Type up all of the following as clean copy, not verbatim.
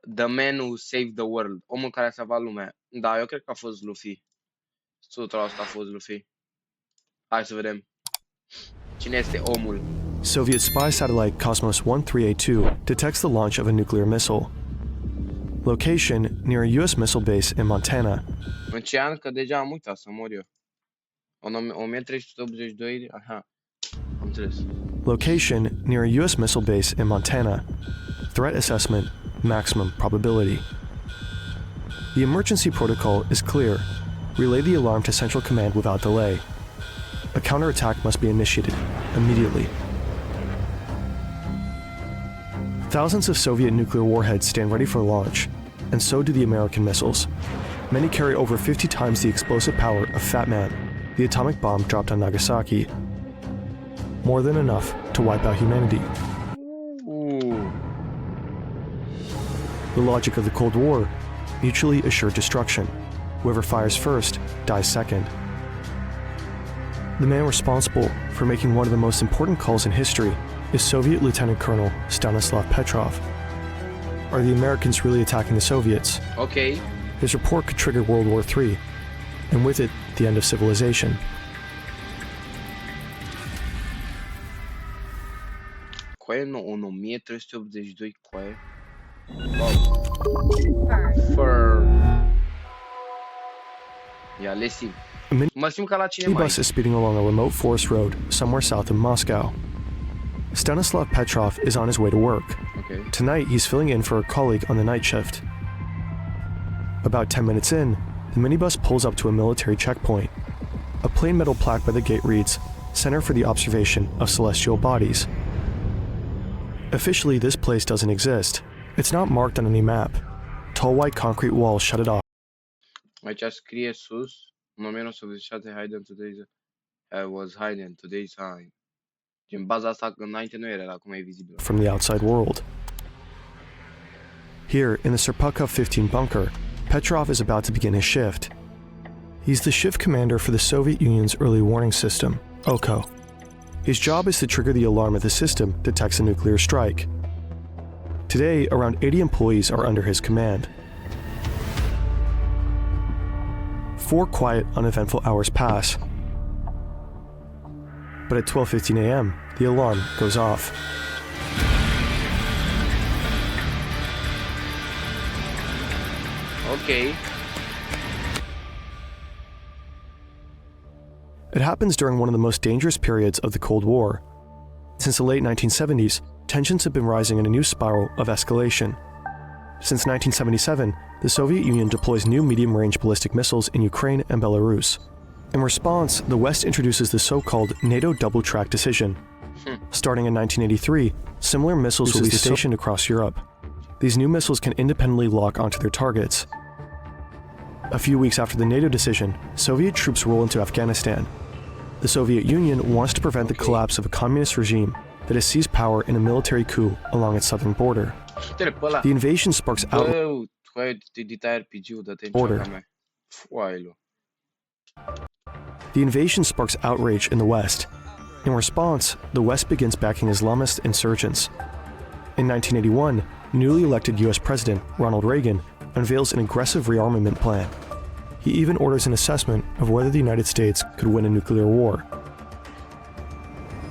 The Man Who Saved the World. Omul care a salvat lumea. Da, eu cred că a fost Luffy. 100% a fost Luffy. Hai să vedem. Cine este omul? Soviet spy satellite Cosmos 1382 detects the launch of a nuclear missile. Location near a U.S. missile base in Montana. În ce an? Că deja am uitat să mor eu. În 1382, aha, am înțeles. Location near a U.S. missile base in Montana. Threat assessment, maximum probability. The emergency protocol is clear. Relay the alarm to Central Command without delay. A counterattack must be initiated immediately. Thousands of Soviet nuclear warheads stand ready for launch, and so do the American missiles. Many carry over 50 times the explosive power of Fat Man, the atomic bomb dropped on Nagasaki. More than enough to wipe out humanity. The logic of the Cold War: mutually assured destruction. Whoever fires first dies second. The man responsible for making one of the most important calls in history is Soviet Lieutenant Colonel Stanislav Petrov. Are the Americans really attacking the Soviets? Okay. His report could trigger World War III, and with it, the end of civilization. Coaie în 1382, coaie. Wow. Fur. Ia, le simt. Mă simt ca la cinema. A bus is speeding along a remote forest road somewhere south of Moscow. Stanislav Petrov is on his way to work. Okay. Tonight, he's filling in for a colleague on the night shift. About 10 minutes in, the minibus pulls up to a military checkpoint. A plain metal plaque by the gate reads, Center for the Observation of Celestial Bodies. Officially, this place doesn't exist. It's not marked on any map. Tall white concrete walls shut it off. Aici scrie sus, în 1987, hidden today's, was hidden today's time. Din baza asta, înainte nu era, acum e vizibil. From the outside world. Here, in the Serpukhov 15 bunker, Petrov is about to begin his shift. He's the shift commander for the Soviet Union's early warning system, OKO. His job is to trigger the alarm if the system detects a nuclear strike. Today, around 80 employees are under his command. 4 quiet, uneventful hours pass. But at 12:15 a.m., the alarm goes off. Okay. It happens during one of the most dangerous periods of the Cold War. Since the late 1970s, tensions have been rising in a new spiral of escalation. Since 1977, the Soviet Union deploys new medium-range ballistic missiles in Ukraine and Belarus. In response, the West introduces the so-called NATO double-track decision. Starting in 1983, similar missiles will be stationed across Europe. These new missiles can independently lock onto their targets. A few weeks after the NATO decision, Soviet troops roll into Afghanistan. The Soviet Union wants to prevent the collapse of a communist regime that has seized power in a military coup along its southern border. The invasion sparks outrage. The invasion sparks outrage in the West. In response, the West begins backing Islamist insurgents. In 1981, newly elected U.S. President Ronald Reagan unveils an aggressive rearmament plan. He even orders an assessment of whether the United States could win a nuclear war.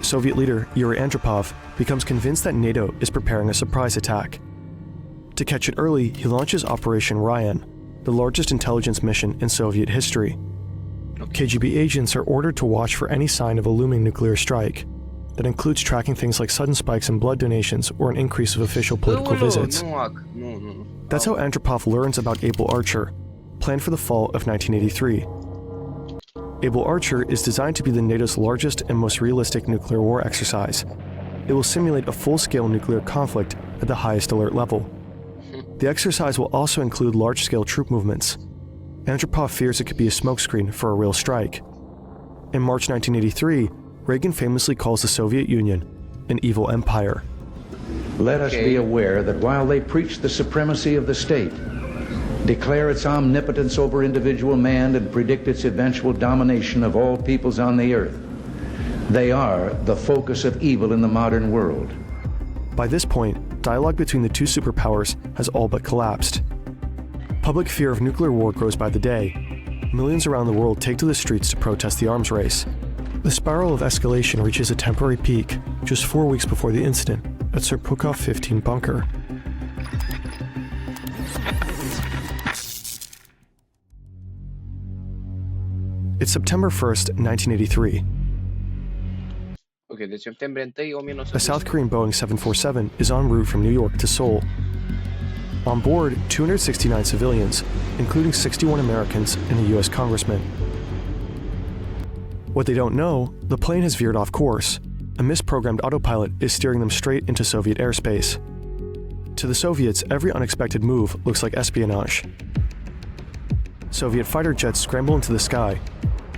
Soviet leader Yuri Andropov becomes convinced that NATO is preparing a surprise attack. To catch it early, he launches Operation Ryan, the largest intelligence mission in Soviet history. KGB agents are ordered to watch for any sign of a looming nuclear strike. That includes tracking things like sudden spikes in blood donations or an increase of official political visits. That's how Andropov learns about Able Archer, planned for the fall of 1983. Able Archer is designed to be the NATO's largest and most realistic nuclear war exercise. It will simulate a full-scale nuclear conflict at the highest alert level. The exercise will also include large-scale troop movements. Andropov fears it could be a smokescreen for a real strike. In March 1983, Reagan famously calls the Soviet Union an evil empire. Let us be aware that while they preach the supremacy of the state, declare its omnipotence over individual man, and predict its eventual domination of all peoples on the earth, they are the focus of evil in the modern world. By this point, dialogue between the two superpowers has all but collapsed. Public fear of nuclear war grows by the day. Millions around the world take to the streets to protest the arms race. The spiral of escalation reaches a temporary peak just 4 weeks before the incident at Serpukhov 15 bunker. It's September 1st, 1983. Ok, deci septembrie 1, A 1900. South Korean Boeing 747 is en route from New York to Seoul. On board, 269 civilians, including 61 Americans and a U.S. congressman. What they don't know, the plane has veered off course. A misprogrammed autopilot is steering them straight into Soviet airspace. To the Soviets, every unexpected move looks like espionage. Soviet fighter jets scramble into the sky,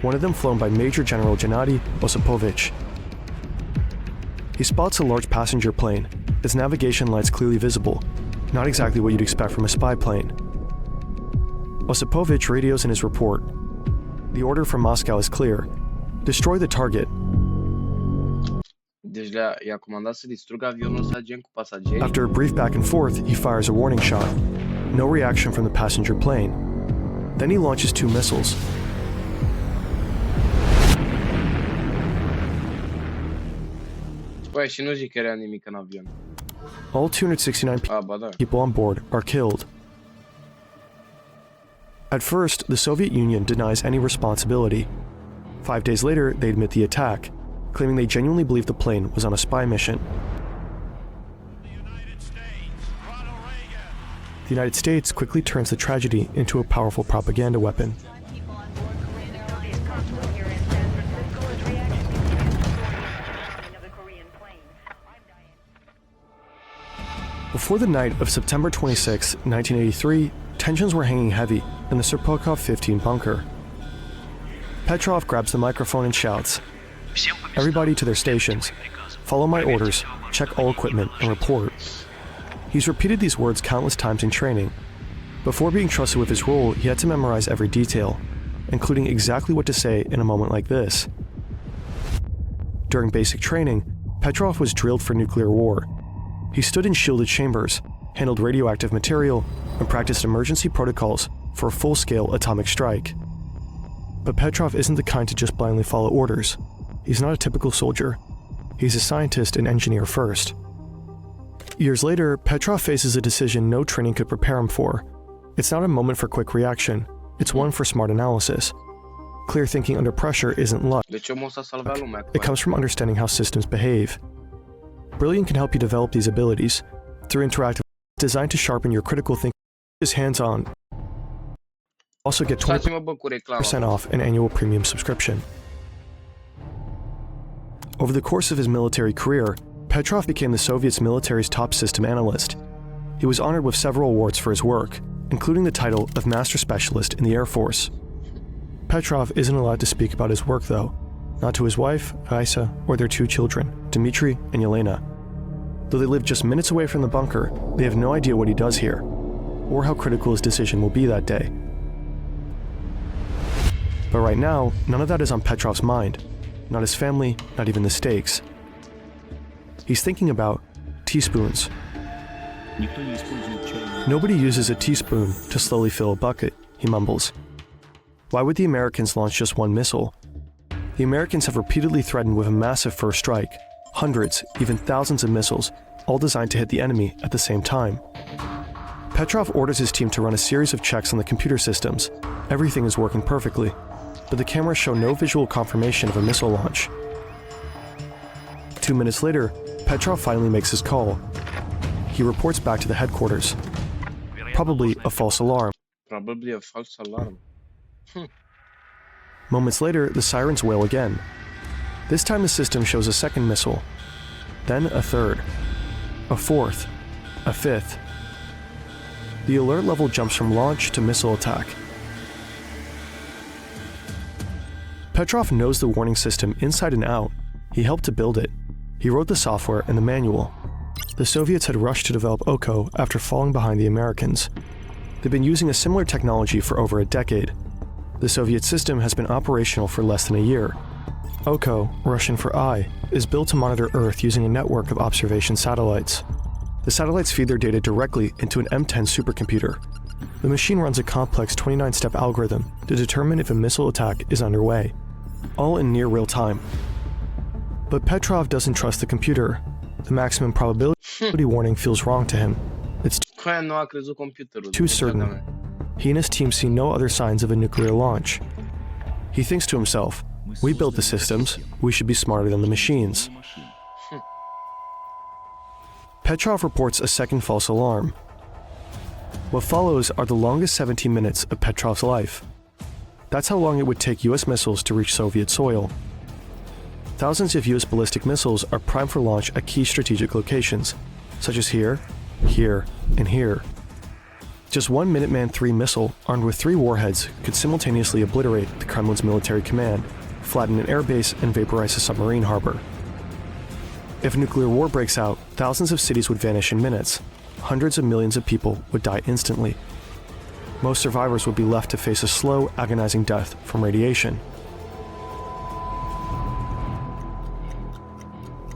one of them flown by Major General Gennady Osipovich. He spots a large passenger plane, its navigation lights clearly visible, not exactly what you'd expect from a spy plane. Osipovich radios in his report. The order from Moscow is clear. Destroy the target. Deci i-a comandat să distrugă avionul ăsta gen cu pasageri. After a brief back and forth, he fires a warning shot. No reaction from the passenger plane. Then he launches 2 missiles. Băi, și nu zic că era nimic în avion. All 269 Ba da. people on board are killed. At first, the Soviet Union denies any responsibility. 5 days later, they admit the attack, claiming they genuinely believed the plane was on a spy mission. The United States quickly turns the tragedy into a powerful propaganda weapon. Before the night of September 26, 1983, tensions were hanging heavy in the Serpukhov 15 bunker. Petrov grabs the microphone and shouts, "Everybody to their stations. Follow my orders, check all equipment, and report." He's repeated these words countless times in training. Before being trusted with his role, he had to memorize every detail, including exactly what to say in a moment like this. During basic training, Petrov was drilled for nuclear war. He stood in shielded chambers, handled radioactive material, and practiced emergency protocols for a full-scale atomic strike. But Petrov isn't the kind to just blindly follow orders. He's not a typical soldier. He's a scientist and engineer first. Years later, Petrov faces a decision no training could prepare him for. It's not a moment for quick reaction. It's one for smart analysis. Clear thinking under pressure isn't luck. Deci omul ăsta salva lumea. It comes from understanding how systems behave. Brilliant can help you develop these abilities through interactive designed to sharpen your critical thinking. Is hands-on. Also get 20% Stați-mă bă cu reclama. off an annual premium subscription. Over the course of his military career, Petrov became the Soviets' military's top system analyst. He was honored with several awards for his work, including the title of Master Specialist in the Air Force. Petrov isn't allowed to speak about his work, though, not to his wife, Raisa, or their 2 children, Dmitry and Yelena. Though they live just minutes away from the bunker, they have no idea what he does here, or how critical his decision will be that day. But right now, none of that is on Petrov's mind. Not his family, not even the stakes. He's thinking about teaspoons. Nobody uses a teaspoon to slowly fill a bucket, he mumbles. Why would the Americans launch just 1 missile? The Americans have repeatedly threatened with a massive first strike, hundreds, even thousands of missiles, all designed to hit the enemy at the same time. Petrov orders his team to run a series of checks on the computer systems. Everything is working perfectly, but the cameras show no visual confirmation of a missile launch. 2 minutes later, Petrov finally makes his call. He reports back to the headquarters. Probably a false alarm. Probably a false alarm. Moments later, the sirens wail again. This time the system shows a second missile, then a third, a fourth, a fifth. The alert level jumps from launch to missile attack. Petrov knows the warning system inside and out. He helped to build it. He wrote the software and the manual. The Soviets had rushed to develop OKO after falling behind the Americans. They've been using a similar technology for over a decade. The Soviet system has been operational for less than a year. OKO, Russian for eye, is built to monitor Earth using a network of observation satellites. The satellites feed their data directly into an M10 supercomputer. The machine runs a complex 29-step algorithm to determine if a missile attack is underway, all in near real time. But Petrov doesn't trust the computer. The maximum probability warning feels wrong to him. It's Nu a crezut computerul. too certain. He and his team see no other signs of a nuclear launch. He thinks to himself, we built the systems, we should be smarter than the machines. Petrov reports a second false alarm. What follows are the longest 17 minutes of Petrov's life. That's how long it would take US missiles to reach Soviet soil. Thousands of US ballistic missiles are primed for launch at key strategic locations, such as here, here, and here. Just one Minuteman III missile, armed with 3 warheads, could simultaneously obliterate the Kremlin's military command, flatten an airbase, and vaporize a submarine harbor. If a nuclear war breaks out, thousands of cities would vanish in minutes. Hundreds of millions of people would die instantly. Most survivors would be left to face a slow, agonizing death from radiation.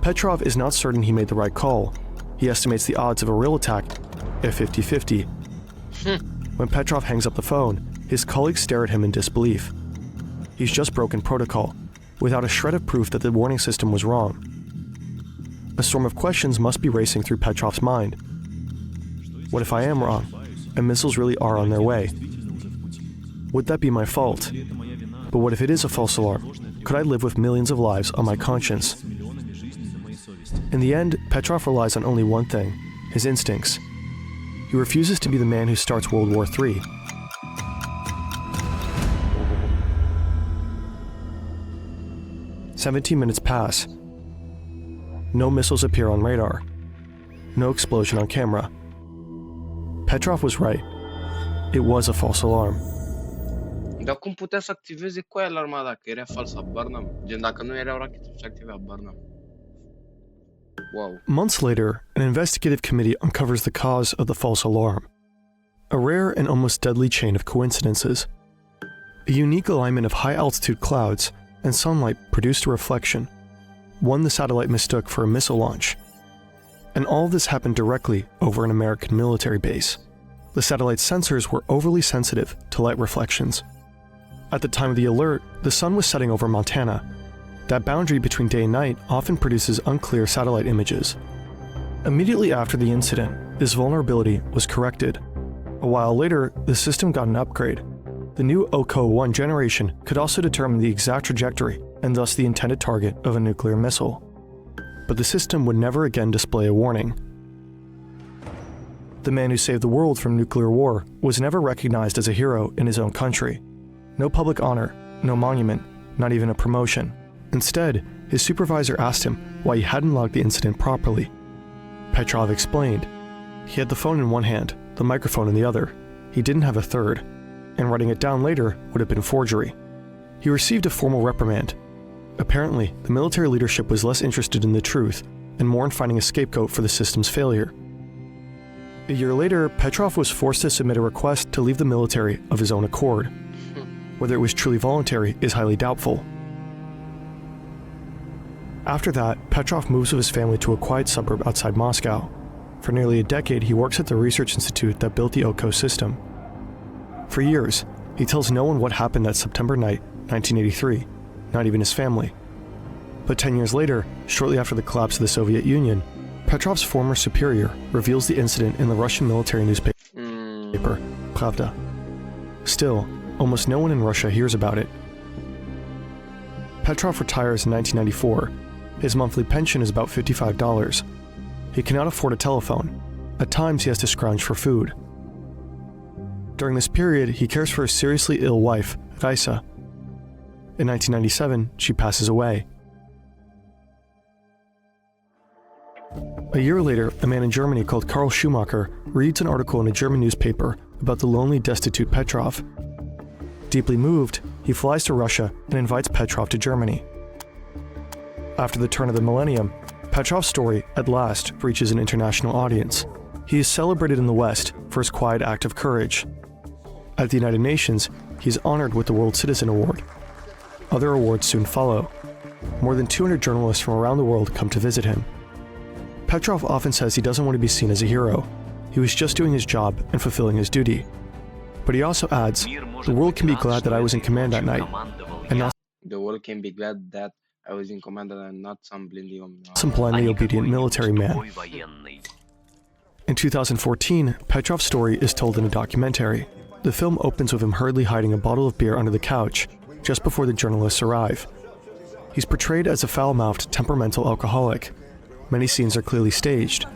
Petrov is not certain he made the right call. He estimates the odds of a real attack at 50-50. When Petrov hangs up the phone, his colleagues stare at him in disbelief. He's just broken protocol, without a shred of proof that the warning system was wrong. A storm of questions must be racing through Petrov's mind. What if I am wrong, and missiles really are on their way? Would that be my fault? But what if it is a false alarm? Could I live with millions of lives on my conscience? In the end, Petrov relies on only one thing, his instincts. He refuses to be the man who starts World War III. "17 minutes pass. No missiles appear on radar. No explosion on camera. Petrov was right. It was a false alarm. Dar cum putea să activeze cu aia alarma dacă era fals, habar n-am. Gen, dacă nu erau rachete, și active, habar n-am. Wow. Months later, an investigative committee uncovers the cause of the false alarm. A rare and almost deadly chain of coincidences. A unique alignment of high-altitude clouds and sunlight produced a reflection, one the satellite mistook for a missile launch. And all of this happened directly over an American military base. The satellite's sensors were overly sensitive to light reflections. At the time of the alert, the sun was setting over Montana. That boundary between day and night often produces unclear satellite images. Immediately after the incident, this vulnerability was corrected. A while later, the system got an upgrade. The new OCO-1 generation could also determine the exact trajectory and thus the intended target of a nuclear missile. But the system would never again display a warning. The man who saved the world from nuclear war was never recognized as a hero in his own country. No public honor, no monument, not even a promotion. Instead, his supervisor asked him why he hadn't logged the incident properly. Petrov explained. He had the phone in one hand, the microphone in the other. He didn't have a third, and writing it down later would have been forgery. He received a formal reprimand. Apparently, the military leadership was less interested in the truth and more in finding a scapegoat for the system's failure. A year later, Petrov was forced to submit a request to leave the military of his own accord. Whether it was truly voluntary is highly doubtful. After that, Petrov moves with his family to a quiet suburb outside Moscow. For nearly a decade, he works at the research institute that built the OCO system. For years, he tells no one what happened that September night, 1983, not even his family. But 10 years later, shortly after the collapse of the Soviet Union, Petrov's former superior reveals the incident in the Russian military newspaper, Pravda. Still, almost no one in Russia hears about it. Petrov retires in 1994. His monthly pension is about $55. He cannot afford a telephone. At times, he has to scrounge for food. During this period, he cares for his seriously ill wife, Raisa. In 1997, she passes away. A year later, a man in Germany called Karl Schumacher reads an article in a German newspaper about the lonely, destitute Petrov. Deeply moved, he flies to Russia and invites Petrov to Germany. After the turn of the millennium, Petrov's story, at last, reaches an international audience. He is celebrated in the West for his quiet act of courage. At the United Nations, he is honored with the World Citizen Award. Other awards soon follow. More than 200 journalists from around the world come to visit him. Petrov often says he doesn't want to be seen as a hero. He was just doing his job and fulfilling his duty. But he also adds, "The world can be glad that I was in command that night, and not The world can be glad that I was in command and not some some blindly obedient military man." In 2014, Petrov's story is told in a documentary. The film opens with him hurriedly hiding a bottle of beer under the couch, just before the journalists arrive. He's portrayed as a foul-mouthed, temperamental alcoholic. Many scenes are clearly staged.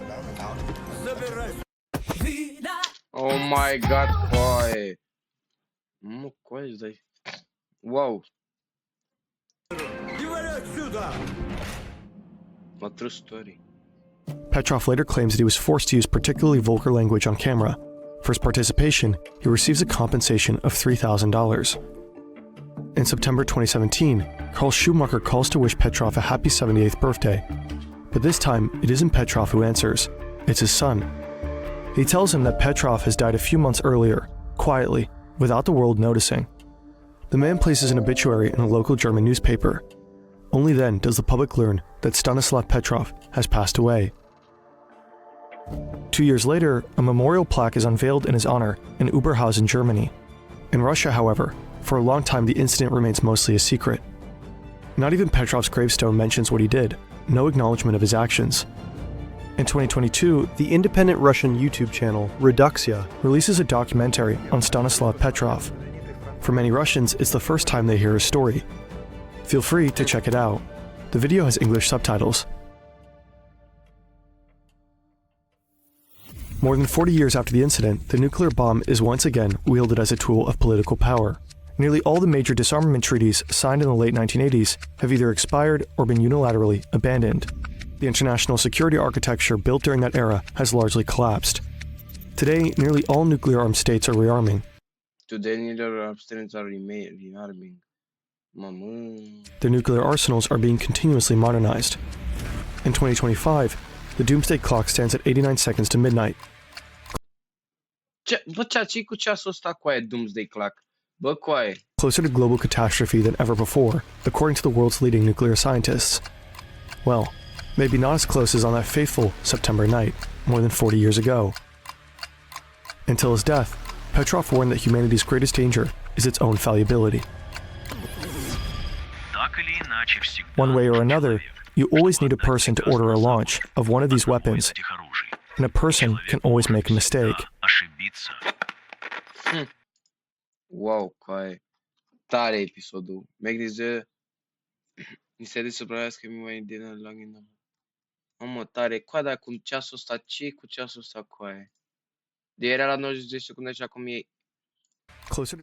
Oh my god, boy. Wow. A true story. Petrov later claims that he was forced to use particularly vulgar language on camera. For his participation, he receives a compensation of $3,000. In September 2017, Karl Schumacher calls to wish Petrov a happy 78th birthday. But this time, it isn't Petrov who answers, it's his son. He tells him that Petrov has died a few months earlier, quietly, without the world noticing. The man places an obituary in a local German newspaper. Only then does the public learn that Stanislav Petrov has passed away. 2 years later, a memorial plaque is unveiled in his honor in Oberhausen, Germany. In Russia, however, for a long time the incident remains mostly a secret. Not even Petrov's gravestone mentions what he did, no acknowledgement of his actions. In 2022, the independent Russian YouTube channel Reduxia releases a documentary on Stanislav Petrov. For many Russians, it's the first time they hear his story. Feel free to check it out. The video has English subtitles. More than 40 years after the incident, the nuclear bomb is once again wielded as a tool of political power. Nearly all the major disarmament treaties signed in the late 1980s have either expired or been unilaterally abandoned. The international security architecture built during that era has largely collapsed. Today, nearly all nuclear-armed states are rearming. Today, neither states are rearming. Their nuclear arsenals are being continuously modernized. In 2025, the doomsday clock stands at 89 seconds to midnight. Bă, ce-i cu ceasul ăsta, coaie, doomsday clock? Bă, coaie. Closer to global catastrophe than ever before, according to the world's leading nuclear scientists. Well, maybe not as close as on that fateful September night, more than 40 years ago. Until his death, Petrov warned that humanity's greatest danger is its own fallibility. One way or another, you always need a person to order a launch of one of these weapons, and a person can always make a mistake. Wow, coaie. Tare episodul. Make this mi se surprise că mi mai din login. Mamă, tare. Coaie, dar cu ceasul ăsta, ce cu ceasul ăsta, coaie? De era la 90 de secunde și acum e Closer to